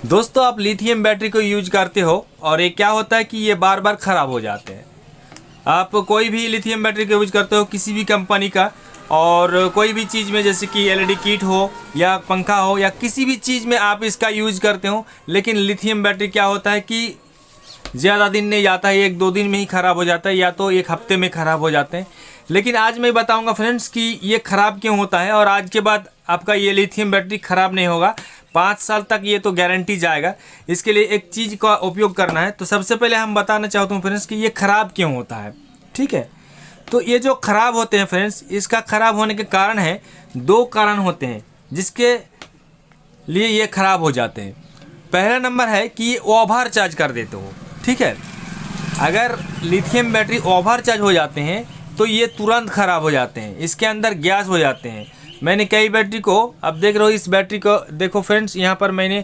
दोस्तों आप lithium battery को यूज करते हो और ये क्या होता है कि ये बार बार ख़राब हो जाते हैं। आप कोई भी लिथियम बैटरी का यूज करते हो किसी भी कंपनी का, और कोई भी चीज़ में जैसे कि एलईडी किट हो या पंखा हो या किसी भी चीज़ में आप इसका यूज करते हो, लेकिन लिथियम बैटरी क्या होता है कि ज़्यादा दिन नहीं जाता है, 1-2 दिन में ही ख़राब हो जाता है या तो 1 हफ्ते में ख़राब हो जाते हैं। लेकिन आज मैं बताऊंगा फ्रेंड्स कि ये ख़राब क्यों होता है और आज के बाद आपका ये लिथियम बैटरी ख़राब नहीं होगा, 5 साल तक ये तो गारंटी जाएगा। इसके लिए एक चीज़ का उपयोग करना है। तो सबसे पहले हम बताना चाहता हूँ फ्रेंड्स कि ये ख़राब क्यों होता है। ठीक है, तो ये जो ख़राब होते हैं फ्रेंड्स, इसका ख़राब होने के कारण है, 2 कारण होते हैं जिसके लिए ये ख़राब हो जाते हैं। पहला नंबर है कि ये ओवर चार्ज कर देते हो। ठीक है, अगर लिथियम बैटरी ओवर चार्ज हो जाते हैं तो ये तुरंत ख़राब हो जाते हैं, इसके अंदर गैस हो जाते हैं। मैंने कई बैटरी को, अब देख रहे हो इस बैटरी को देखो फ्रेंड्स, यहाँ पर मैंने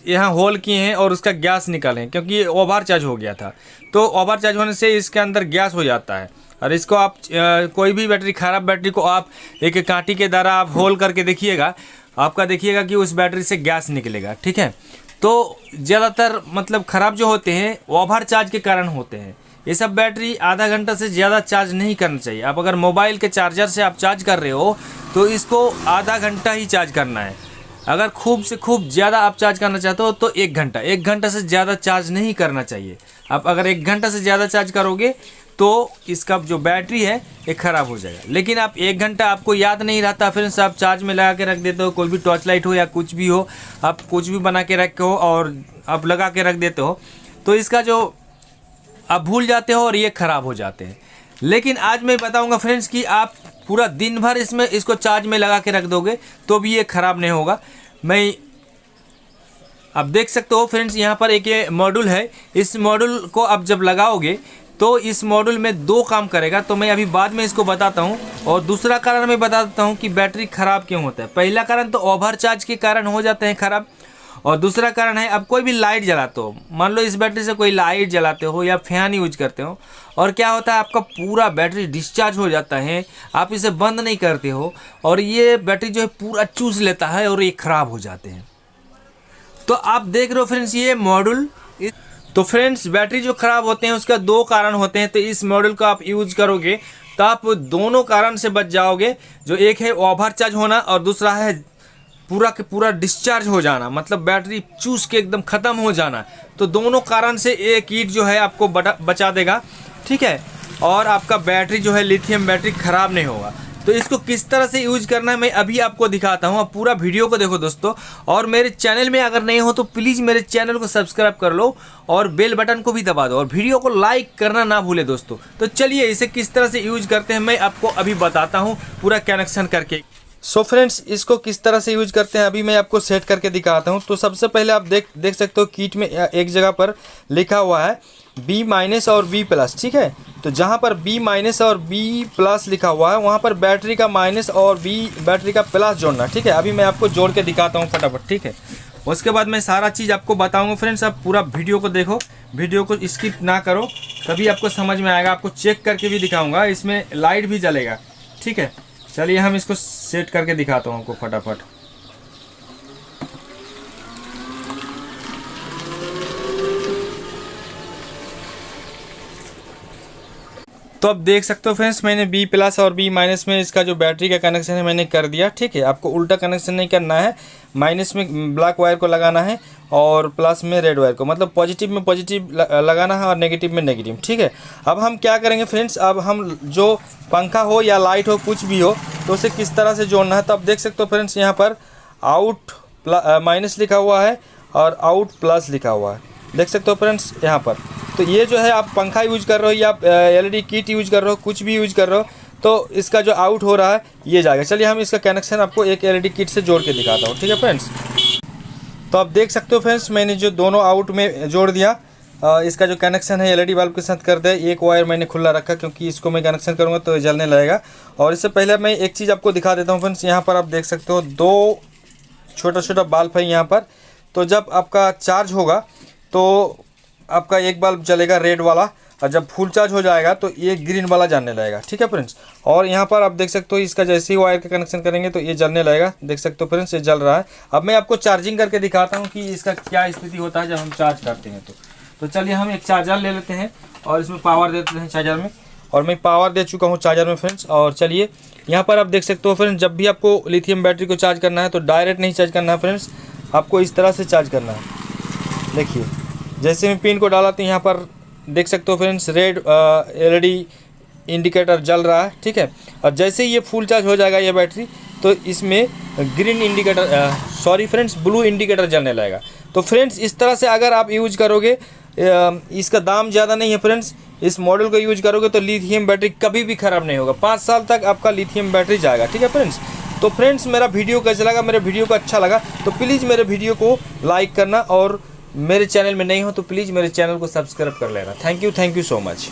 यहाँ होल किए हैं और उसका गैस निकाले हैं क्योंकि ये ओवर चार्ज हो गया था। तो ओवर चार्ज होने से इसके अंदर गैस हो जाता है। और इसको आप कोई भी बैटरी, ख़राब बैटरी को आप एक कांटी के द्वारा आप होल करके देखिएगा, आपका देखिएगा कि उस बैटरी से गैस निकलेगा। ठीक है, तो ज़्यादातर मतलब ख़राब जो होते हैं ओवर चार्ज के कारण होते हैं। ये सब बैटरी आधा घंटा से ज़्यादा चार्ज नहीं करना चाहिए। आप अगर मोबाइल के चार्जर से आप चार्ज कर रहे हो तो इसको आधा घंटा ही चार्ज करना है। अगर खूब से खूब ज़्यादा आप चार्ज करना चाहते हो तो 1 घंटा से ज़्यादा चार्ज नहीं करना चाहिए। आप अगर 1 घंटा से ज़्यादा चार्ज करोगे तो इसका जो बैटरी है ये ख़राब हो जाएगा। लेकिन आप 1 घंटा आपको याद नहीं रहता, फिर से आप चार्ज में लगा के रख देते हो, कोई भी टॉर्च लाइट हो या कुछ भी हो, आप कुछ भी बना के रखे हो और आप लगा के रख देते हो, तो इसका जो आप भूल जाते हो और ये ख़राब हो जाते हैं। लेकिन आज मैं बताऊंगा फ्रेंड्स कि आप पूरा दिन भर इसको चार्ज में लगा के रख दोगे तो भी ये ख़राब नहीं होगा। आप देख सकते हो फ्रेंड्स, यहाँ पर एक ये मॉड्यूल है। इस मॉड्यूल को आप जब लगाओगे तो इस मॉड्यूल में 2 काम करेगा। तो मैं अभी बाद में इसको बताता हूँ। और दूसरा कारण मैं बता देता हूँ कि बैटरी ख़राब क्यों होता है। पहला कारण तो ओवर चार्ज के कारण हो जाते हैं ख़राब, और दूसरा कारण है अब कोई भी लाइट जलाते हो, मान लो इस बैटरी से कोई लाइट जलाते हो या फैन यूज करते हो, और क्या होता है आपका पूरा बैटरी डिस्चार्ज हो जाता है, आप इसे बंद नहीं करते हो और ये बैटरी जो है पूरा चूस लेता है और ये ख़राब हो जाते हैं। तो आप देख रहे हो फ्रेंड्स ये मॉड्यूल। तो फ्रेंड्स बैटरी जो ख़राब होते हैं उसका 2 कारण होते हैं। तो इस मॉड्यूल को आप यूज करोगे तो आप दोनों कारण से बच जाओगे। जो एक है ओवर चार्ज होना और दूसरा है पूरा के पूरा डिस्चार्ज हो जाना, मतलब बैटरी चूस के एकदम ख़त्म हो जाना। तो दोनों कारण से एक किट जो है आपको बचा देगा। ठीक है, और आपका बैटरी जो है लिथियम बैटरी ख़राब नहीं होगा। तो इसको किस तरह से यूज करना है मैं अभी आपको दिखाता हूँ। आप पूरा वीडियो को देखो दोस्तों, और मेरे चैनल में अगर नहीं हो तो प्लीज़ मेरे चैनल को सब्सक्राइब कर लो और बेल बटन को भी दबा दो और वीडियो को लाइक करना ना भूले दोस्तों। तो चलिए इसे किस तरह से यूज करते हैं मैं आपको अभी बताता हूँ पूरा कनेक्शन करके। सो फ्रेंड्स इसको किस तरह से यूज करते हैं अभी मैं आपको सेट करके दिखाता हूं। तो सबसे पहले आप देख सकते हो किट में एक जगह पर लिखा हुआ है B- और B+। ठीक है, तो जहां पर B- और B+ लिखा हुआ है वहां पर बैटरी का माइनस और बैटरी का प्लस जोड़ना। ठीक है, अभी मैं आपको जोड़ के दिखाता हूं फटाफट। ठीक है, उसके बाद मैं सारा चीज़ आपको बताऊँगा फ्रेंड्स। आप पूरा वीडियो को देखो, वीडियो को स्किप ना करो, तभी आपको समझ में आएगा। आपको चेक करके भी दिखाऊँगा, इसमें लाइट भी जलेगा। ठीक है, चलिए हम इसको सेट करके दिखाता हूँ आपको फटाफट। तो अब देख सकते हो फ्रेंड्स मैंने B+ और B- में इसका जो बैटरी का कनेक्शन है मैंने कर दिया। ठीक है, आपको उल्टा कनेक्शन नहीं करना है, माइनस में ब्लैक वायर को लगाना है और प्लस में रेड वायर को, मतलब पॉजिटिव में पॉजिटिव लगाना है और नेगेटिव में नेगेटिव। ठीक है, अब हम क्या करेंगे फ्रेंड्स, अब हम जो पंखा हो या लाइट हो कुछ भी हो तो उसे किस तरह से जोड़ना है। तो आप देख सकते हो फ्रेंड्स यहाँ पर आउट माइनस लिखा हुआ है और आउट प्लस लिखा हुआ है, देख सकते हो फ्रेंड्स यहाँ पर। तो ये जो है आप पंखा यूज कर रहे हो या एलईडी किट यूज कर रहे हो, कुछ भी यूज कर रहे हो, तो इसका जो आउट हो रहा है ये जाएगा। चलिए हम इसका कनेक्शन आपको एक एलईडी किट से जोड़ के दिखाता हूँ। ठीक है फ्रेंड्स, तो आप देख सकते हो फ्रेंड्स मैंने जो दोनों आउट में जोड़ दिया। इसका जो कनेक्शन है एलईडी बल्ब के साथ कर दिया। एक वायर मैंने खुला रखा क्योंकि इसको मैं कनेक्शन करूँगा तो जलने लगेगा। और इससे पहले मैं एक चीज़ आपको दिखा देता हूँ फ्रेंड्स, यहाँ पर आप देख सकते हो 2 छोटा बल्ब है यहाँ पर। तो जब आपका चार्ज होगा तो आपका एक बल्ब जलेगा रेड वाला और जब फुल चार्ज हो जाएगा तो ये ग्रीन वाला जलने लगेगा। ठीक है फ्रेंड्स, और यहाँ पर आप देख सकते हो इसका जैसे ही वायर का कनेक्शन करेंगे तो ये जलने लगेगा। देख सकते हो फ्रेंड्स, ये जल रहा है। अब मैं आपको चार्जिंग करके दिखाता हूँ कि इसका क्या स्थिति होता है जब हम चार्ज करते हैं। तो चलिए हम एक चार्जर ले लेते हैं और इसमें पावर देते हैं चार्जर में, और मैं पावर दे चुका हूँ चार्जर में फ्रेंड्स। और चलिए यहाँ पर आप देख सकते हो फ्रेंड्स, जब भी आपको लिथियम बैटरी को चार्ज करना है तो डायरेक्ट नहीं चार्ज करना है फ्रेंड्स, आपको इस तरह से चार्ज करना है। देखिए जैसे मैं पिन को डाला तो यहाँ पर देख सकते हो फ्रेंड्स रेड LED इंडिकेटर जल रहा है। ठीक है, और जैसे ही ये फुल चार्ज हो जाएगा ये बैटरी तो इसमें ग्रीन इंडिकेटर ब्लू इंडिकेटर जलने लगेगा। तो फ्रेंड्स इस तरह से अगर आप यूज करोगे, इसका दाम ज़्यादा नहीं है फ्रेंड्स, इस मॉडल को यूज करोगे तो लिथियम बैटरी कभी भी ख़राब नहीं होगा। 5 साल तक आपका लिथियम बैटरी जाएगा। ठीक है फ्रेंड्स, तो फ्रेंड्स मेरा वीडियो कैसा लगा, मेरे वीडियो को अच्छा लगा तो प्लीज़ मेरे वीडियो को लाइक करना, और मेरे चैनल में नहीं हो तो प्लीज़ मेरे चैनल को सब्सक्राइब कर लेना। Thank you so much.